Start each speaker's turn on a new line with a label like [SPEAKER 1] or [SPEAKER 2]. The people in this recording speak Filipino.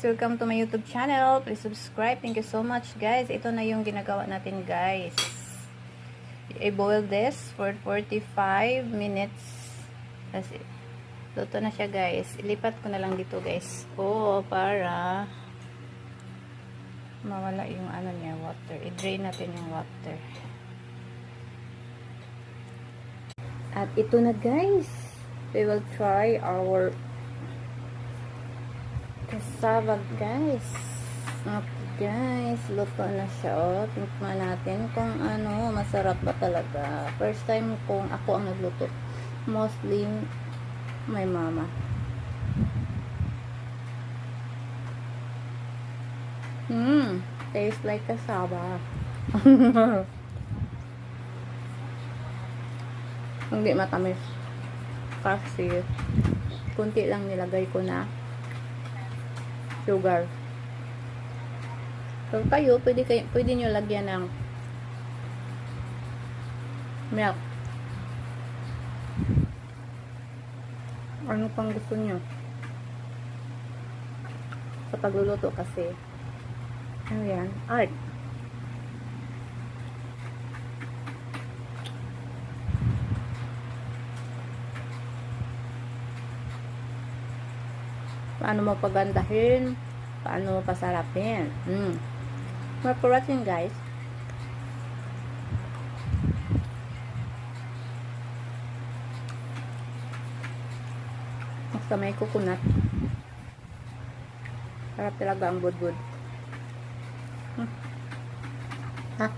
[SPEAKER 1] Welcome to my YouTube channel. Please subscribe. Thank you so much, guys. Ito na yung ginagawa natin, guys. I-boil this for 45 minutes. That's it. Luto na siya, guys. Ilipat ko na lang dito, guys. Para mawala yung ano niya, water. I-drain natin yung water. At ito na, guys. We will try our cassava, guys. Okay, guys. Luto na siya. O, tingnan natin kung ano, masarap ba talaga. First time kung ako ang nagluto. Mostly, my mama. Tastes like cassava. Hindi matamis. Kasi, kunti lang nilagay ko na sugar. So, pwede nyo lagyan ng milk. Ano pang gusto nyo? Sa pagluluto kasi, ano yan? Art. Paano mo pagandahin? Paano mo pasarapin? More for watching, guys. Basta may coconut. Sarap talaga ang budbud. Ha?